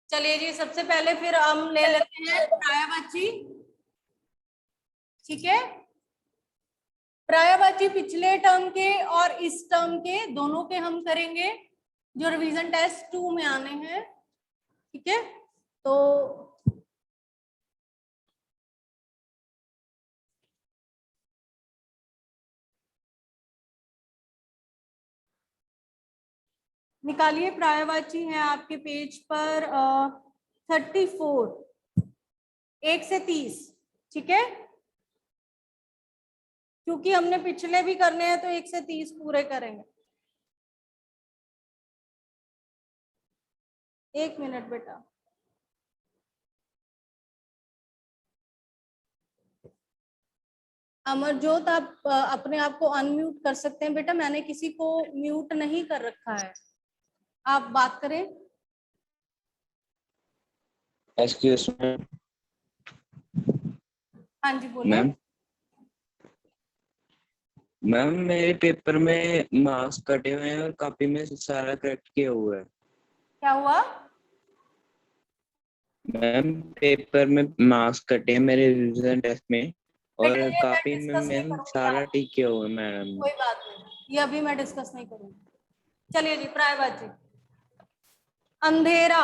चलिए जी, सबसे पहले फिर हम ले लेते हैं पर्यायवाची। ठीक है, पर्यायवाची पिछले टर्म के और इस टर्म के दोनों के हम करेंगे, जो रिवीजन टेस्ट 2 में आने हैं। ठीक है, तो निकालिए। पर्यायवाची है आपके पेज पर 34, 1 से 30। ठीक है, क्योंकि हमने पिछले भी करने हैं तो 1 से 30 पूरे करेंगे। 1 मिनट बेटा। अमरजोत, आप अपने आप को अनम्यूट कर सकते हैं बेटा, मैंने किसी को म्यूट नहीं कर रखा है, आप बात करें। Excuse ma'am. हाँ जी बोलिए। मैम मेरे पेपर में मार्क्स कटे हुए हैं और कॉपी में सारा करेक्ट किया हुआ है। क्या हुआ? मैम पेपर में मार्क्स कटे हैं मेरे रिवीजन टेस्ट में और बेटा ये मैं कॉपी में डिस्कस नहीं मैम करूंगी सारा यहाँ, ठीक किया हुआ है मैडम। कोई बात नहीं, ये अभी मैं डिस्कस नहीं करूंगी। चलिए जी, पर्यायवाची। अंधेरा,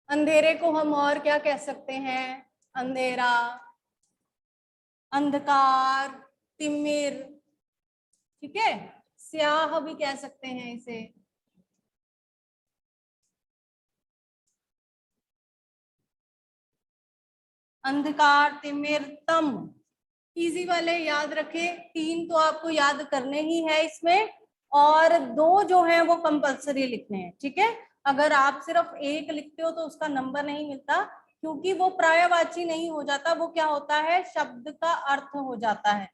अंधेरे को हम और क्या कह सकते हैं? अंधेरा, अंधकार, तिमिर। ठीक है, स्याह भी कह सकते हैं इसे। अंधकार, तिमिर, तम। इजी वाले याद रखें, 3 तो आपको याद करने ही है इसमें, और 2 जो है वो कंपलसरी लिखने हैं। ठीक है, अगर आप सिर्फ 1 लिखते हो तो उसका नंबर नहीं मिलता, क्योंकि वो पर्यायवाची नहीं हो जाता, वो क्या होता है, शब्द का अर्थ हो जाता है,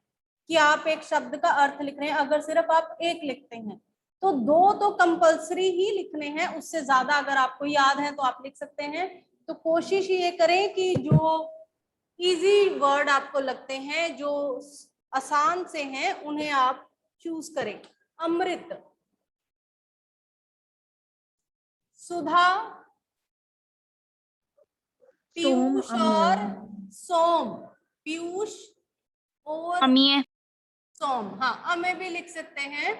कि आप एक शब्द का अर्थ लिख रहे हैं। अगर सिर्फ आप 1 लिखते हैं तो 2 तो कंपलसरी ही लिखने हैं, उससे ज्यादा अगर आपको याद है तो आप लिख सकते हैं। तो कोशिश ये करें कि जो इजी वर्ड आपको लगते हैं, जो आसान से हैं, उन्हें आप चूज करें। अमृत, सुधा, पीयूष और सोम। पीयूष और अमीय सोम, हाँ अमे भी लिख सकते हैं,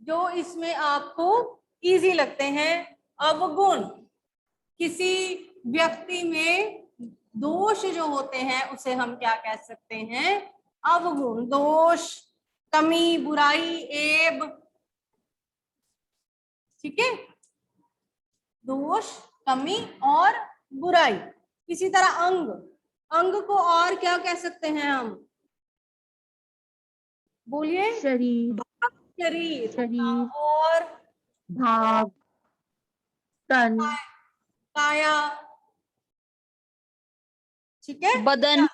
जो इसमें आपको इजी लगते हैं। अवगुण, किसी व्यक्ति में दोष जो होते हैं उसे हम क्या कह सकते हैं? अवगुण, दोष, कमी, बुराई, ऐब। ठीक है, दोष, कमी और बुराई। इसी तरह अंग, अंग को और क्या कह सकते हैं हम? बोलिए। शरीर, शरीर, शरीर, और भाग, तन, काया। ठीक है, बदन।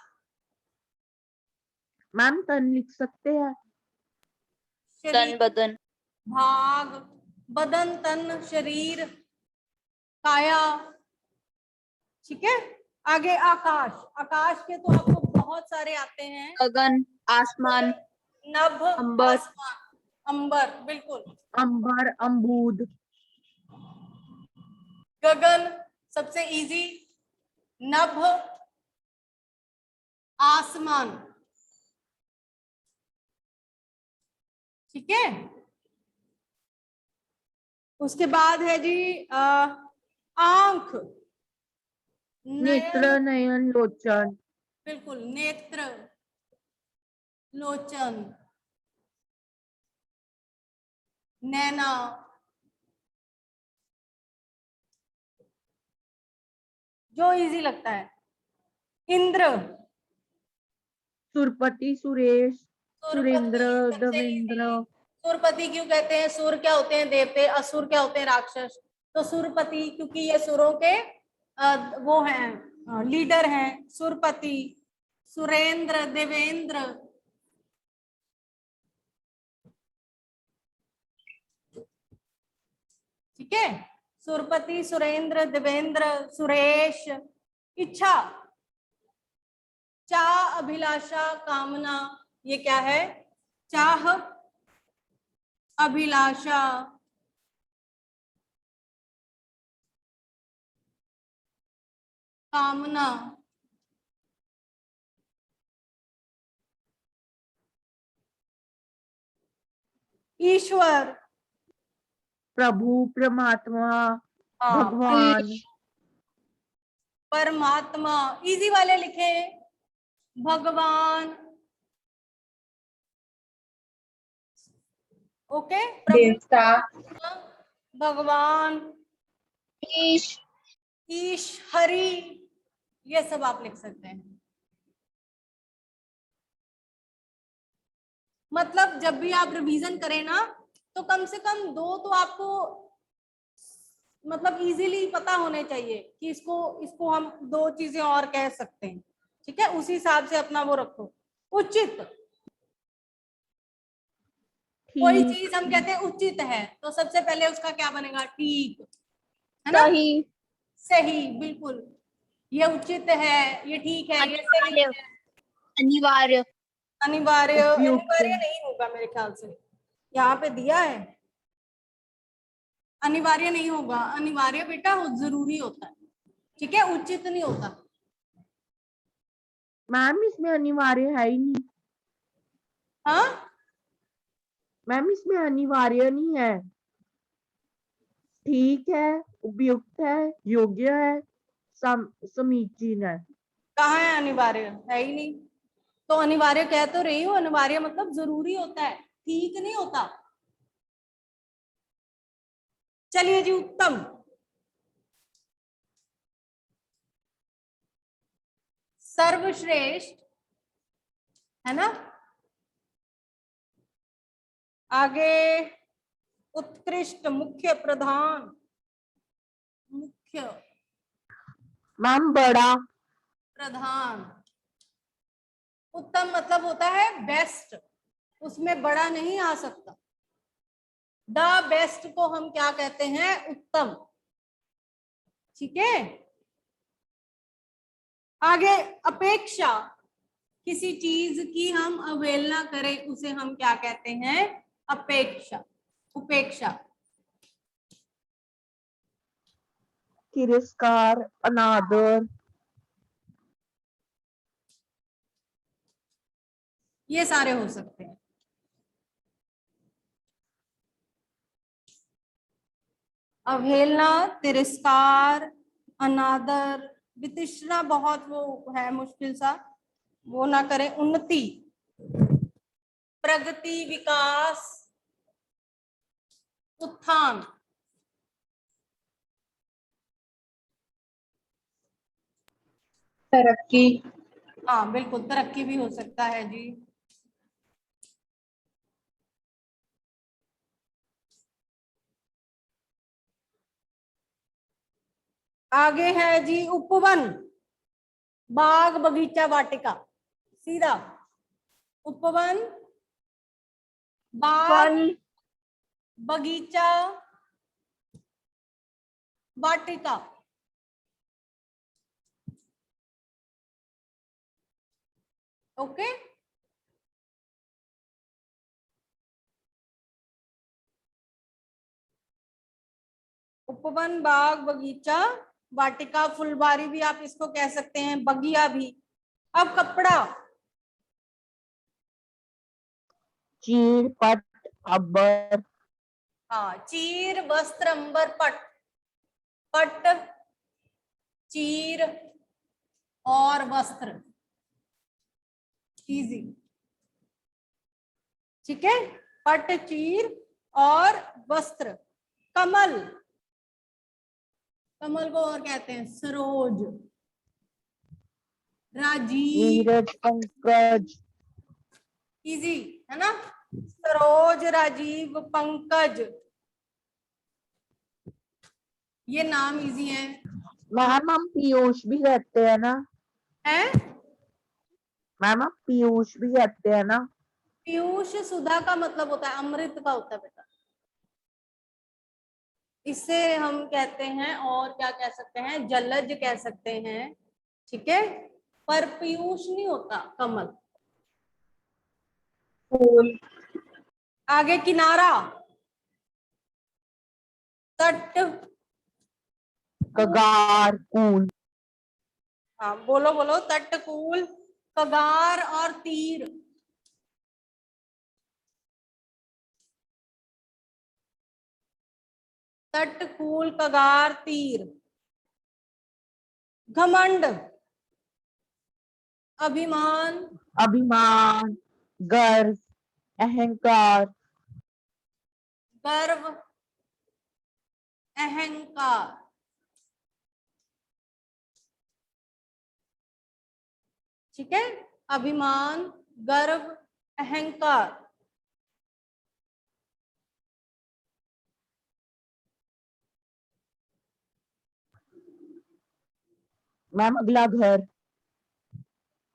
मैम तन लिख सकते हैं। शरीर, तन, बदन। भाग, बदन, तन, शरीर, काया। ठीक है, आगे आकाश, आकाश के तो आपको बहुत सारे आते हैं। गगन, आसमान, नभ, अंबर, आसमान, अंबर, बिल्कुल। अंबर, अम्बूद, गगन सबसे इजी, नभ, आसमान। ठीक है, उसके बाद है जी आंख, नेत्र, नयन। नयन, लोचन, बिल्कुल, नेत्र, लोचन, नैना। जो इजी लगता है। इंद्र, सुरपति, सुरेश, सुरपति सुरेंद्र, सबसे देवेंद्र। इजी। सुरपति क्यों कहते हैं? सुर क्या होते हैं? देवते। असुर क्या होते हैं? राक्षस। तो सुरपति, क्योंकि ये सुरों के वो हैं, लीडर हैं। सुरपति, सुरेंद्र, देवेंद्र। ठीक है, सुरपति, सुरेंद्र, देवेंद्र, सुरेश। इच्छा, चाह, अभिलाषा, कामना। ये क्या है? चाह, अभिलाषा, कामना, ईश्वर, प्रभु, परमात्मा, हाँ, भगवान, परमात्मा, इजी वाले लिखे, भगवान, ओके, देवता, भगवान, ईश, ईश, हरि, ये सब आप लिख सकते हैं। मतलब जब भी आप रिवीजन करें ना, तो कम से कम दो तो आपको मतलब इजीली पता होने चाहिए कि इसको हम दो चीजें और कह सकते हैं, ठीक है, उसी हिसाब से अपना वो रखो। उचित, कोई ठीक, चीज हम कहते हैं उचित है, तो सबसे पहले उसका क्या बनेगा, ठीक, है ना, सही, सही, बिल्कुल, ये उचित है, ये ठीक है, ये सही है। अनिवार्य, अनिवार्य, उपयुक्त, अनिवार्य नहीं होगा मेरे ख्याल से, यहाँ पे दिया है, अनिवार्य नहीं होगा, अनिवार्य बेटा जरूरी होता है, ठीक है, उचित नहीं होता। मैम इसमें अनिवार्य है ही नहीं, हाँ, मैम इसमें अनिवार्य नहीं है, ठीक है, उपयुक्त है, योग्य है, समीचीन है। कहाँ है अनिवार्य, है ही नहीं, तो अनिवार्य कह तो रही हूँ, अनिवार्य मतलब जरूरी होता है, ठीक नहीं होता। चलिए जी, उत्तम, सर्वश्रेष्ठ, है ना, आगे उत्कृष्ट, मुख्य, प्रधान, मुख्य, मैम बड़ा, प्रधान, उत्तम मतलब होता है बेस्ट, उसमें बड़ा नहीं आ सकता, द बेस्ट को हम क्या कहते हैं, उत्तम, ठीक है। आगे अपेक्षा, किसी चीज की हम अवहेलना करें उसे हम क्या कहते हैं, अपेक्षा, उपेक्षा, तिरस्कार, अनादर, ये सारे हो सकते हैं। अवहेलना, तिरस्कार, अनादर, वितृष्णा बहुत वो है मुश्किल सा, वो ना करें। उन्नति, प्रगति, विकास, उत्थान, तरक्की, हाँ बिल्कुल, तरक्की भी हो सकता है जी। आगे है जी उपवन, बाग, बगीचा, वाटिका, सीधा, उपवन, बाग, बगीचा, वाटिका, ओके। उपवन, बाग, बगीचा, वाटिका, फुलबारी भी आप इसको कह सकते हैं, बगिया भी। अब कपड़ा, चीर, पट, अब्बर, हाँ, चीर, वस्त्र, अंबर, पट, पट, चीर और वस्त्र, इजी, ठीक है, पट, चीर और वस्त्र। कमल, कमल को और कहते हैं सरोज, राजीव, नीरज, पंकज, इजी, है ना, सरोज, राजीव, पंकज, ये नाम इजी है। मैम हम पीयूष भी कहते हैं ना, है, मैम हम पीयूष भी कहते हैं ना, पीयूष सुधा का मतलब होता है अमृत का होता है बेटा, इसे हम कहते हैं, और क्या कह सकते हैं, जलज कह सकते हैं, ठीक है, पर पीयूष नहीं होता कमल। फूल, आगे किनारा, तट, कगार, कूल, हाँ बोलो बोलो, तटकूल, कगार और तीर। तटकूल, कगार, तीर। घमंड, अभिमान, अभिमान, गर्व, अहंकार, गर्व, अहंकार। ठीक है, अभिमान, गर्व, अहंकार। मैम अगला घर।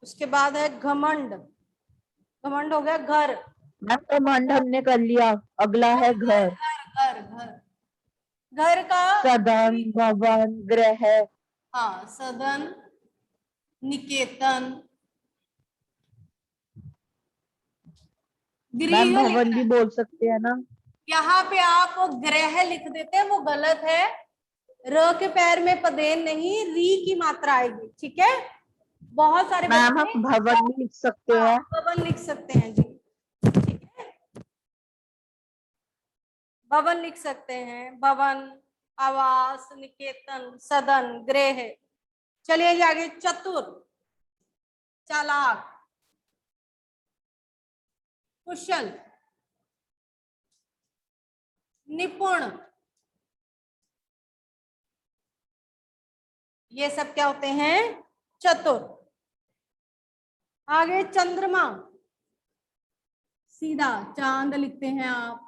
उसके बाद है घमंड। घमंड हो गया घर। मैम कमांड हमने कर लिया, अगला है घर। घर, घर, घर का सदन, भवन, ग्रह। हाँ, सदन, निकेतन, मैम गृह भवन लिखना भी है। बोल सकते हैं ना। यहाँ पे आप ग्रह लिख देते हैं, वो गलत है। र के पैर में पदेन नहीं, री की मात्रा आएगी। ठीक है, बहुत सारे मैम बच्चे हम भवन भी लिख सकते हाँ, हैं। भवन लिख सकते हैं जी। ठीक है, भवन लिख सकते हैं, भवन, आवास, निकेतन, सदन, गृह। चलिए आगे, चतुर, चालाक, कुशल, निपुण, ये सब क्या होते हैं? चतुर। आगे चंद्रमा, सीधा चांद लिखते हैं आप,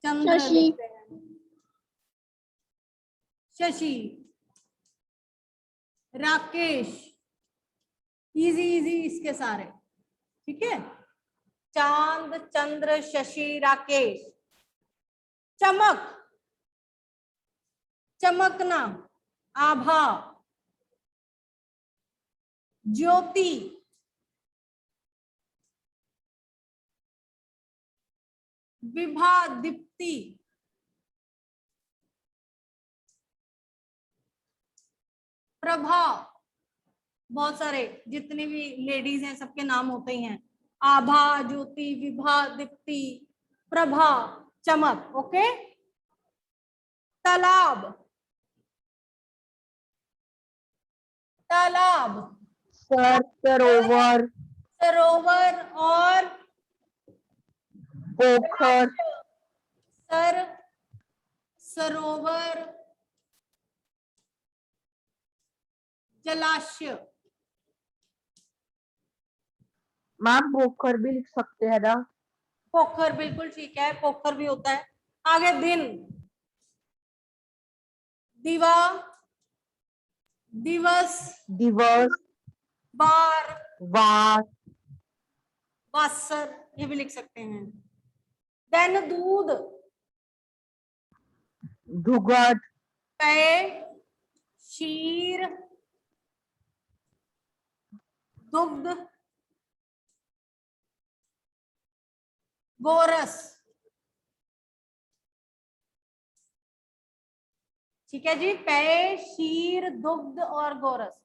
चंद्र शशि। लिखते हैं। शशि, राकेश, इजी इजी इसके सारे। ठीक है, चांद, चंद्र, शशि, राकेश। चमक, चमकना, आभा, ज्योति, विभा, दीप्ति, प्रभा। बहुत सारे जितनी भी लेडीज हैं सबके नाम होते ही हैं, आभा, ज्योति, विभा, दीप्ति, प्रभा, चमक। ओके, तालाब, तालाब, सरोवर, सरोवर और पोखर। सर, सरोवर, जलाशय। मैम पोखर भी लिख सकते हैं ना। पोखर बिल्कुल ठीक है, पोखर भी होता है। आगे दिन, दिवा, दिवस, दिवस, बार, वार, वासर, ये भी लिख सकते हैं। देन दूध, दुगध, पेय, क्षीर, दुग्ध, गोरस। ठीक है जी, पेय, क्षीर, दुग्ध और गोरस।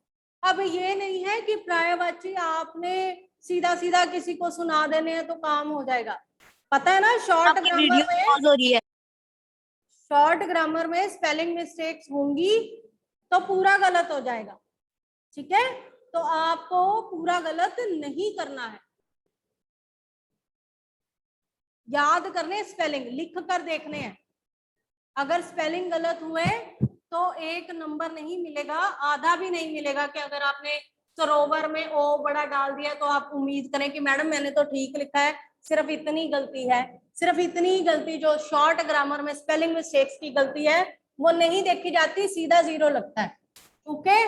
अब ये नहीं है कि पर्यायवाची आपने सीधा सीधा किसी को सुना देने हैं तो काम हो जाएगा। पता है ना, शॉर्ट आपकी ग्रामर वीडियो में, पॉज हो रही है। शॉर्ट ग्रामर में स्पेलिंग मिस्टेक्स होंगी तो पूरा गलत हो जाएगा। ठीक है, तो आपको पूरा गलत नहीं करना है, याद करने, स्पेलिंग लिख कर देखने हैं। अगर स्पेलिंग गलत हुए तो एक नंबर नहीं मिलेगा, आधा भी नहीं मिलेगा। कि अगर आपने सरोवर में ओ बड़ा डाल दिया तो आप उम्मीद करें कि मैडम मैंने तो ठीक लिखा है, सिर्फ इतनी गलती है। सिर्फ इतनी गलती जो शॉर्ट ग्रामर में स्पेलिंग मिस्टेक्स की गलती है वो नहीं देखी जाती, सीधा 0 लगता है। ओके,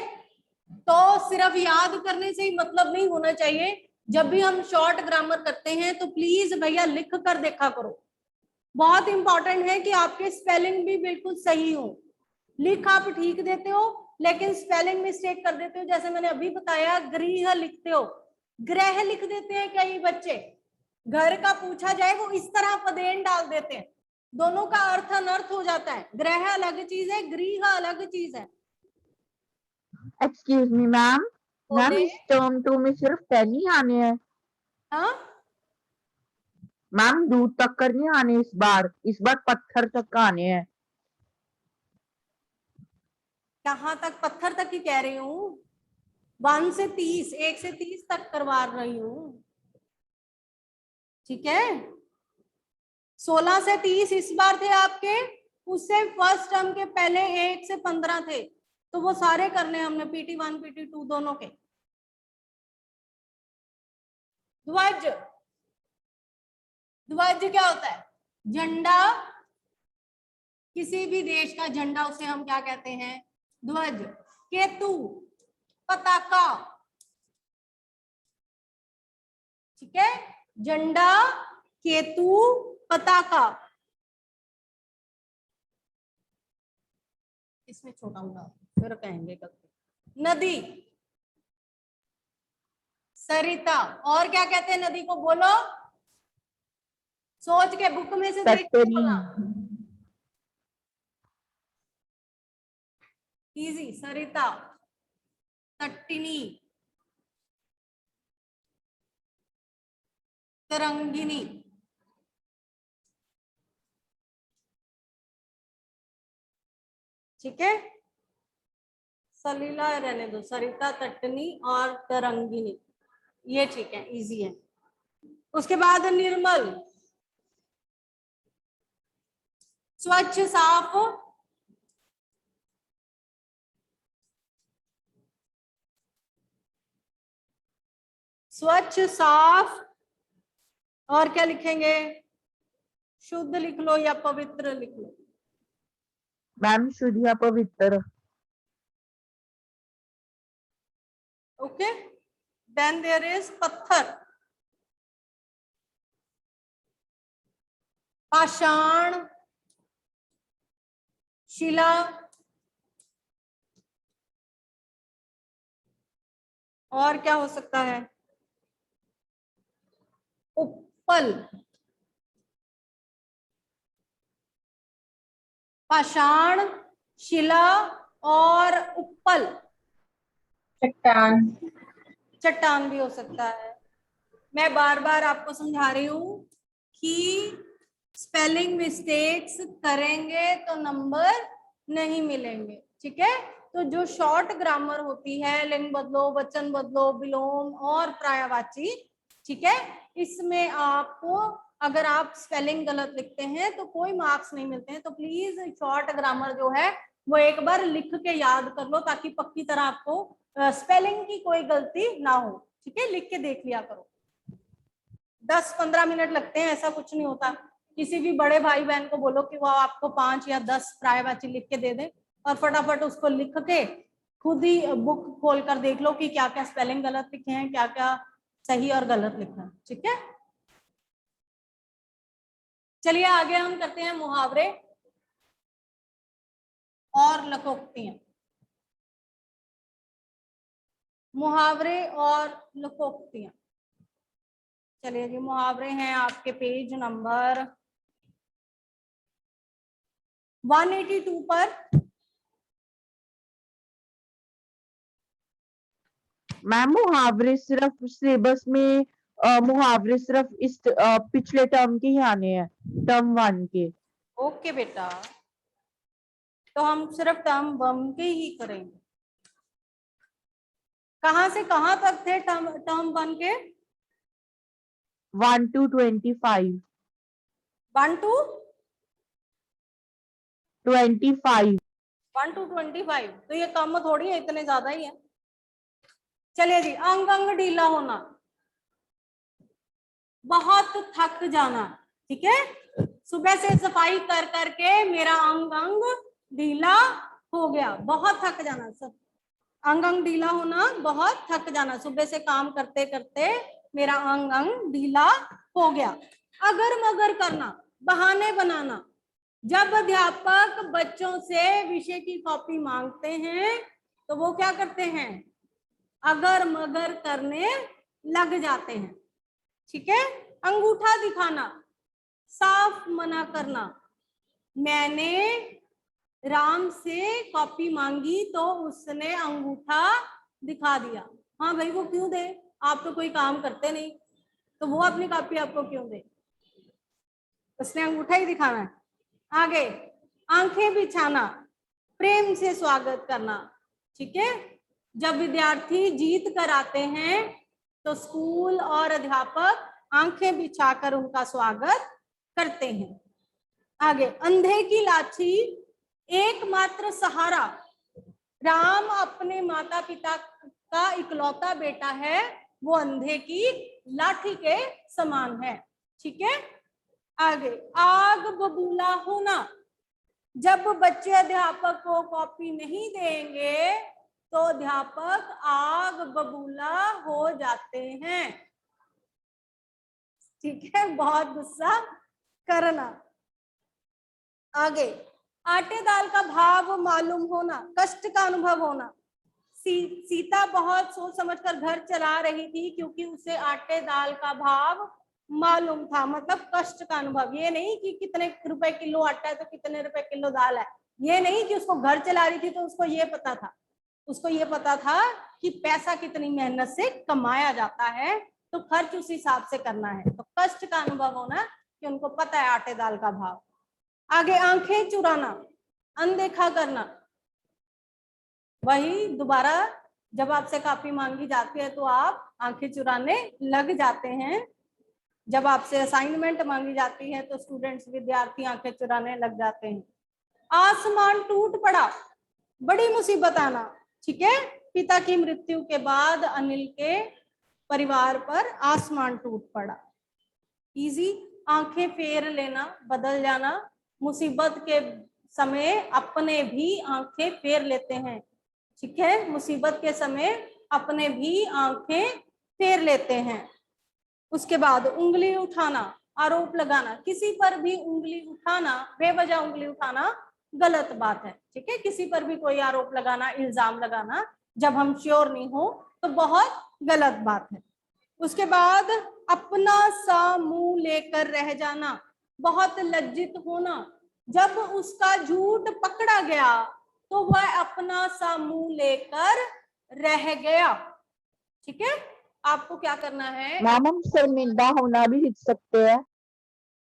तो सिर्फ याद करने से ही मतलब नहीं होना चाहिए। जब भी हम शॉर्ट ग्रामर करते हैं तो प्लीज भैया लिख कर देखा करो। बहुत इंपॉर्टेंट है कि आपके स्पेलिंग भी बिल्कुल सही हो। लिख आप ठीक देते हो लेकिन स्पेलिंग मिस्टेक कर देते हो। जैसे मैंने अभी बताया, गृह लिखते हो, ग्रह लिख देते हैं कई बच्चे। घर का पूछा जाए वो इस तरह पदेन डाल देते हैं, दोनों का अर्थ अनर्थ हो जाता है। ग्रह अलग चीज है, गृह अलग चीज है। एक्सक्यूज मी मैम, मैम बोले। इस टर्म 2 में सिर्फ 10 ही आने हैं हाँ, मैम, दूध तक कर नहीं आने इस बार पत्थर तक का आने हैं। कहाँ तक? पत्थर तक ही कह रही हूँ। 1 से 30, 1 से 30 तक करवा रही हूँ, ठीक है। 16 से 30 इस बार थे आपके, उससे फर्स्ट टर्म के पहले 1 से 15 थे, तो वो सारे करने हमने PT1 PT2 दोनों के। ध्वज, ध्वज क्या होता है? झंडा, किसी भी देश का झंडा, उसे हम क्या कहते हैं? ध्वज। केतु, पताका, ठीक है। झंडा, केतु, पताका। इसमें छोटा होगा फिर कहेंगे गलती। नदी, सरिता। और क्या कहते हैं नदी को? बोलो, सोच के बुक में से देख के तटनी, बोलना। इजी, सरिता, तट्टिनी, तरंगिनी, ठीक है। सलीला रहने दो, सरिता, तट्टनी और तरंगिनी, ये ठीक है, इजी है। उसके बाद निर्मल, स्वच्छ, साफ, स्वच्छ, साफ। और क्या लिखेंगे? शुद्ध लिख लो या पवित्र लिख लो। मैम शुद्ध या पवित्र। ओके, देन देयर इज पत्थर, पाषाण, शिला, और क्या हो सकता है? उपल, पाषाण, शिला और उपल। चट्टान। चट्टान भी हो सकता है। मैं बार बार आपको समझा रही हूँ कि स्पेलिंग मिस्टेक्स करेंगे तो नंबर नहीं मिलेंगे, ठीक है। तो जो शॉर्ट ग्रामर होती है, लिंग बदलो, वचन बदलो, विलोम और पर्यायवाची, ठीक है, इसमें आपको अगर आप स्पेलिंग गलत लिखते हैं तो कोई मार्क्स नहीं मिलते हैं। तो प्लीज शॉर्ट ग्रामर जो है वो एक बार लिख के याद कर लो, ताकि पक्की तरह आपको स्पेलिंग की कोई गलती ना हो, ठीक है। लिख के देख लिया करो। 10-15 मिनट लगते हैं, ऐसा कुछ नहीं होता। किसी भी बड़े भाई बहन को बोलो कि वो आपको 5 या 10 पर्यायवाची लिख के दे दे, और फटाफट उसको लिख के खुद ही बुक खोल कर देख लो कि क्या क्या स्पेलिंग गलत लिखे हैं, क्या क्या सही और गलत लिखा है, ठीक है। चलिए आगे हम करते हैं मुहावरे और लोकोक्तियां। मुहावरे और लोकोक्तियां, चलिए जी, मुहावरे हैं आपके पेज नंबर 182 पर। मैम मुहावरे सिर्फ सिलेबस में मुहावरे सिर्फ इस पिछले टर्म के ही आने हैं, टर्म 1 के। ओके बेटा, तो हम सिर्फ टर्म 1 के ही करेंगे। कहां से कहां तक थे टर्म 1 के? 1 to 25। 1 to 25। 1 to 25, तो ये कम थोड़ी है, इतने ज्यादा ही है। चलिए जी, अंग अंग ढीला होना, बहुत थक जाना, ठीक है। सुबह से सफाई कर करके मेरा अंग अंग ढीला हो गया, बहुत थक जाना। सब अंग अंग ढीला होना, बहुत थक जाना, सुबह से काम करते करते मेरा अंग अंग ढीला हो गया। अगर मगर करना, बहाने बनाना, जब अध्यापक बच्चों से विषय की कॉपी मांगते हैं तो वो क्या करते हैं? अगर मगर करने लग जाते हैं, ठीक है। अंगूठा दिखाना, साफ मना करना, मैंने राम से कॉपी मांगी तो उसने अंगूठा दिखा दिया। हाँ भाई, वो क्यों दे? आप तो कोई काम करते नहीं, तो वो अपनी कॉपी आपको क्यों दे? उसने अंगूठा ही दिखाना है। आगे, आंखें बिछाना, प्रेम से स्वागत करना। ठीक है, जब विद्यार्थी जीत कर आते हैं तो स्कूल और अध्यापक आंखें बिछाकर उनका स्वागत करते हैं। आगे, अंधे की लाठी एकमात्र सहारा। राम अपने माता पिता का इकलौता बेटा है, वो अंधे की लाठी के समान है। ठीक है, आगे, आग बबूला होना। जब बच्चे अध्यापक को कॉपी नहीं देंगे तो अध्यापक आग बबूला हो जाते हैं। ठीक है, बहुत गुस्सा करना। आगे, आटे दाल का भाव मालूम होना, कष्ट का अनुभव होना। सीता बहुत सोच समझकर घर चला रही थी क्योंकि उसे आटे दाल का भाव मालूम था, मतलब कष्ट का अनुभव। ये नहीं कि कितने रुपए किलो आटा है तो कितने रुपए किलो दाल है, ये नहीं कि उसको घर चला रही थी तो उसको ये पता था। उसको ये पता था कि पैसा कितनी मेहनत से कमाया जाता है, तो खर्च उस हिसाब से करना है। तो कष्ट का अनुभव होना कि उनको पता है आटे दाल का भाव। आगे, आंखें चुराना, अनदेखा करना। वही दोबारा जब आपसे कॉपी मांगी जाती है तो आप आंखें चुराने लग जाते हैं। जब आपसे असाइनमेंट मांगी जाती है तो स्टूडेंट्स, विद्यार्थी आंखें चुराने लग जाते हैं। आसमान टूट पड़ा, बड़ी मुसीबत आना। ठीक है, पिता की मृत्यु के बाद अनिल के परिवार पर आसमान टूट पड़ा। इजी, आंखें फेर लेना, बदल जाना। मुसीबत के समय अपने भी आंखें फेर लेते हैं। ठीक है, मुसीबत के समय अपने भी आंखें फेर लेते हैं। उसके बाद, उंगली उठाना, आरोप लगाना। किसी पर भी उंगली उठाना, बेवजह उंगली उठाना गलत बात है। ठीक है, किसी पर भी कोई आरोप लगाना, इल्जाम लगाना जब हम श्योर नहीं हो तो बहुत गलत बात है। उसके बाद, अपना सा मुंह लेकर रह जाना, बहुत लज्जित होना। जब उसका झूठ पकड़ा गया तो वह अपना सा मुंह लेकर रह गया। ठीक है, आपको क्या करना है? मैम हम शर्मिंदा होना भी लिख सकते हैं।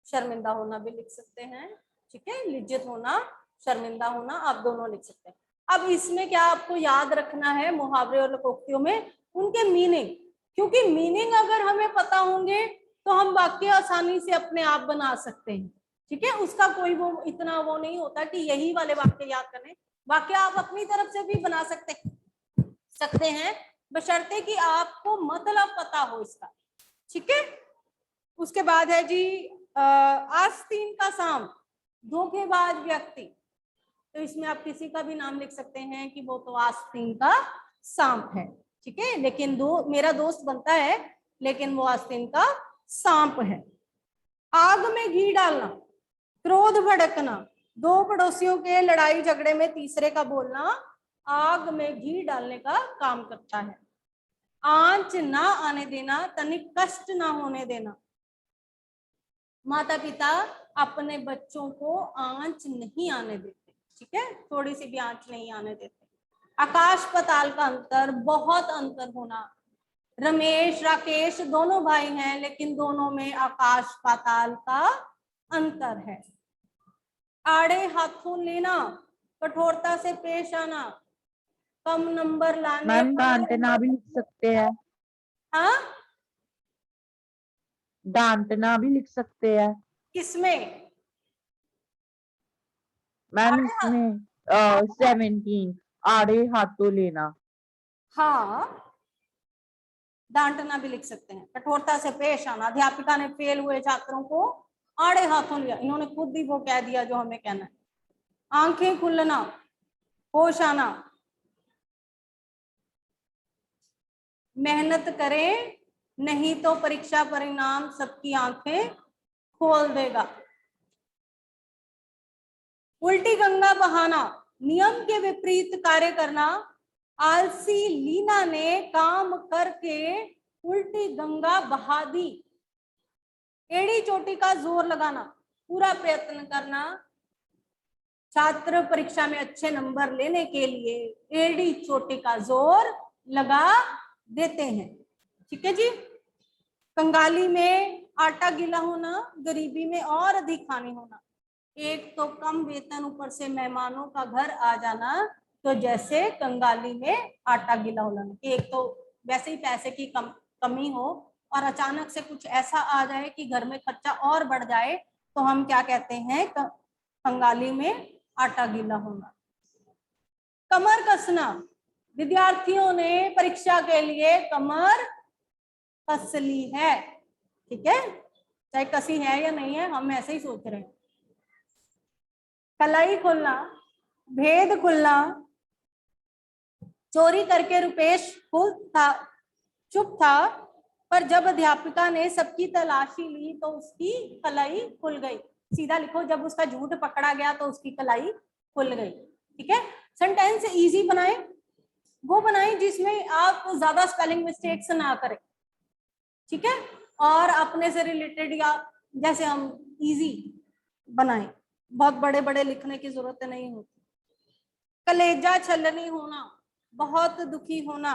शर्मिंदा होना भी लिख सकते हैं। ठीक है, लज्जित होना, शर्मिंदा होना, आप दोनों लिख सकते हैं। अब इसमें क्या आपको याद रखना है, मुहावरे और लोकोक्तियों में उनके मीनिंग, क्योंकि मीनिंग अगर हमें पता होंगे तो हम वाक्य आसानी से अपने आप बना सकते हैं। ठीक है, उसका कोई वो इतना वो नहीं होता कि यही वाले वाक्य याद करने। वाक्य आप अपनी तरफ से भी बना सकते हैं, बशर्ते कि आपको मतलब पता हो इसका। ठीक है, उसके बाद है जी, आस्तीन का साम, धोखेबाज व्यक्ति। तो इसमें आप किसी का भी नाम लिख सकते हैं कि वो तो आस्तीन का सांप है। ठीक है, लेकिन मेरा दोस्त बनता है, लेकिन वो आस्तीन का सांप है। आग में घी डालना, क्रोध भड़कना। दो पड़ोसियों के लड़ाई झगड़े में तीसरे का बोलना आग में घी डालने का काम करता है। आंच ना आने देना, तनिक कष्ट ना होने देना। माता पिता अपने बच्चों को आंच नहीं आने देते। ठीक है, थोड़ी सी भी आंच नहीं आने देते। आकाश पाताल का अंतर, बहुत अंतर होना। रमेश राकेश दोनों भाई हैं, लेकिन दोनों में आकाश पाताल का अंतर है। आड़े हाथों लेना, कठोरता से पेश आना, कम नंबर लाने मैम डांटना भी लिख सकते हैं। हाँ, डांटना भी लिख सकते हैं किसमें? मैम इसमें 17 आड़े हाथों लेना। हाँ, डांटना भी लिख सकते हैं। कठोरता से पेश आना, अध्यापिका ने फेल हुए छात्रों को आड़े हाथों लिया, इन्होंने खुद ही वो कह दिया जो हमें कहना है। आंखें खुलना, होश आना। मेहनत करें नहीं तो परीक्षा परिणाम सबकी आंखें खोल देगा। उल्टी गंगा बहाना, नियम के विपरीत कार्य करना। आलसी लीना ने काम करके उल्टी गंगा बहा दी। एड़ी चोटी का जोर लगाना, पूरा प्रयत्न करना, छात्र परीक्षा में अच्छे नंबर लेने के लिए एड़ी चोटी का जोर लगा देते हैं। ठीक है जी। कंगाली में आटा गीला होना, गरीबी में और अधिक हानि होना। एक तो कम वेतन, ऊपर से मेहमानों का घर आ जाना, तो जैसे कंगाली में आटा गीला होना कि एक तो वैसे ही पैसे की कमी हो और अचानक से कुछ ऐसा आ जाए कि घर में खर्चा और बढ़ जाए, तो हम क्या कहते हैं, कंगाली में आटा गीला होना। कमर कसना, विद्यार्थियों ने परीक्षा के लिए कमर कस ली है। ठीक है, चाहे कसी है या नहीं है, हम ऐसे ही सोच रहे हैं। कलाई खुलना, भेद खुलना, चोरी करके रुपेश चुप था, पर जब अध्यापिका ने सबकी तलाशी ली तो उसकी कलाई खुल गई। सीधा लिखो, जब उसका झूठ पकड़ा गया तो उसकी कलाई खुल गई। ठीक है। सेंटेंस इजी बनाएं, वो बनाएं जिसमें आप ज्यादा स्पेलिंग मिस्टेक्स ना करें। ठीक है, और अपने से रिलेटेड या जैसे हम इजी बनाएं, बहुत बड़े बड़े लिखने की जरूरत नहीं होती। कलेजा छलनी होना, बहुत दुखी होना,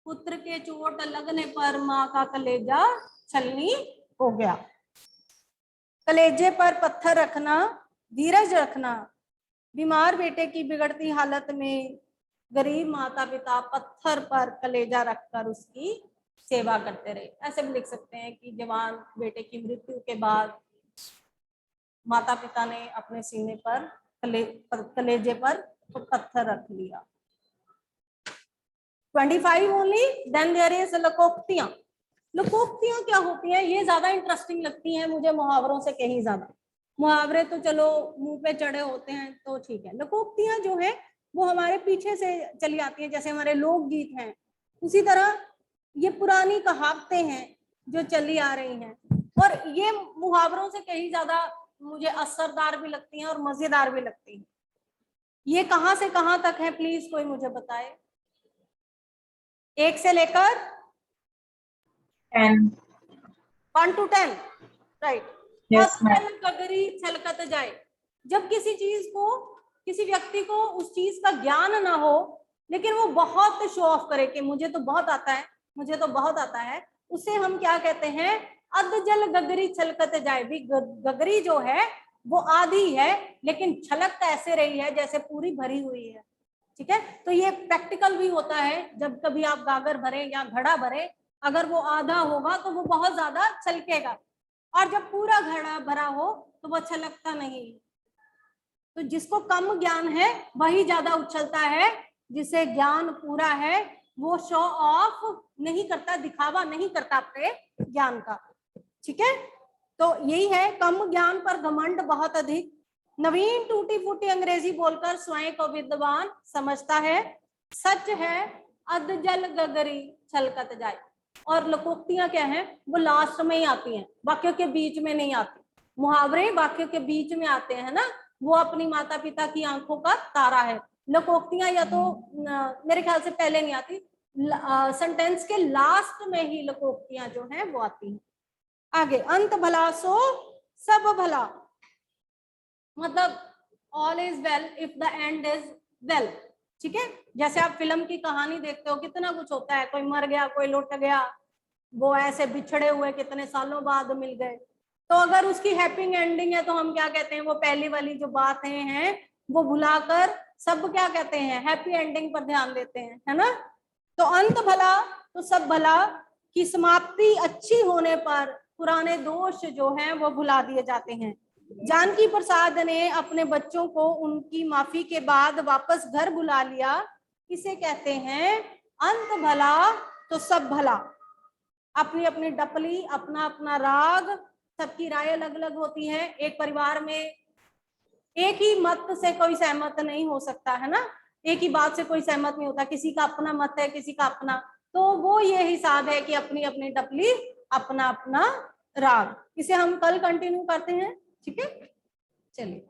पुत्र के चोट लगने पर माँ का कलेजा छलनी हो गया। कलेजे पर पत्थर रखना, धीरज रखना, बीमार बेटे की बिगड़ती हालत में गरीब माता पिता पत्थर पर कलेजा रखकर उसकी सेवा करते रहे। ऐसे भी लिख सकते हैं कि जवान बेटे की मृत्यु के बाद माता पिता ने अपने सीने पर कलेजे पर पत्थर रख लिया। 25 ओनली। देन देयर इज लकोक्तियां। लकोक्तियां क्या होती हैं, ये ज्यादा इंटरेस्टिंग लगती हैं मुझे मुहावरों से कहीं ज्यादा। मुहावरे तो चलो मुंह पे चढ़े होते हैं तो ठीक है, लकोक्तियां जो है वो हमारे पीछे से चली आती है, जैसे हमारे लोकगीत हैं, उसी तरह ये पुरानी कहावतें हैं जो चली आ रही हैं, और ये मुहावरों से कहीं ज्यादा मुझे असरदार भी लगती हैं और मजेदार भी लगती हैं। ये कहां से कहां तक है, प्लीज कोई मुझे बताए। 1 से लेकर 10. 1 to 10, राइट। Yes, ma'am. गगरी छलकत जाए, जब किसी चीज को, किसी व्यक्ति को उस चीज का ज्ञान ना हो लेकिन वो बहुत शो ऑफ करे कि मुझे तो बहुत आता है, मुझे तो बहुत आता है, उसे हम क्या कहते हैं, अधजल गगरी छलकत जाए। भी गगरी जो है वो आधी है लेकिन छलक ऐसे रही है जैसे पूरी भरी हुई है। ठीक है, तो ये प्रैक्टिकल भी होता है, जब कभी आप गागर भरे या घड़ा भरे, अगर वो आधा होगा तो वो बहुत ज्यादा छलकेगा, और जब पूरा घड़ा भरा हो तो वो छलकता नहीं। तो जिसको कम ज्ञान है वही ज्यादा उछलता है, जिसे ज्ञान पूरा है वो शो ऑफ नहीं करता, दिखावा नहीं करता अपने ज्ञान का। ठीक है, तो यही है, कम ज्ञान पर घमंड बहुत अधिक। नवीन टूटी फूटी अंग्रेजी बोलकर स्वयं को विद्वान समझता है। सच है अधजल गगरी छलकत जाए। और लकोक्तियां क्या हैं, वो लास्ट में ही आती हैं, वाक्यों के बीच में नहीं आती। मुहावरे वाक्यों के बीच में आते हैं ना, वो अपनी माता पिता की आंखों का तारा है। लकोक्तियां या तो मेरे ख्याल से पहले नहीं आती, सेंटेंस के लास्ट में ही लकोक्तियां जो हैं वो आती हैं। आगे, अंत भला सो सब भला, मतलब all is well if the end is well. ठीक है, जैसे आप फिल्म की कहानी देखते हो, कितना कुछ होता है, कोई मर गया, कोई लुट गया, वो ऐसे बिछड़े हुए कितने सालों बाद मिल गए, तो अगर उसकी हैप्पी एंडिंग है तो हम क्या कहते हैं, वो पहली वाली जो बातें हैं वो भुलाकर सब क्या कहते हैं, हैप्पी एंडिंग पर ध्यान देते हैं, है ना। तो अंत भला तो सब भला की समाप्ति अच्छी होने पर पुराने दोष जो हैं वो भुला दिए जाते हैं। जानकी प्रसाद ने अपने बच्चों को उनकी माफी के बाद वापस घर बुला लिया, इसे कहते हैं अंत भला तो सब भला। अपनी अपनी डपली, अपना अपना राग, सबकी राय अलग अलग होती है। एक परिवार में एक ही मत से कोई सहमत नहीं हो सकता, है ना, एक ही बात से कोई सहमत नहीं होता, किसी का अपना मत है, किसी का अपना, तो वो ये हिसाब है कि अपनी अपनी डपली, अपना अपना राग। इसे हम कल कंटिन्यू करते हैं। ठीक है, चलिए।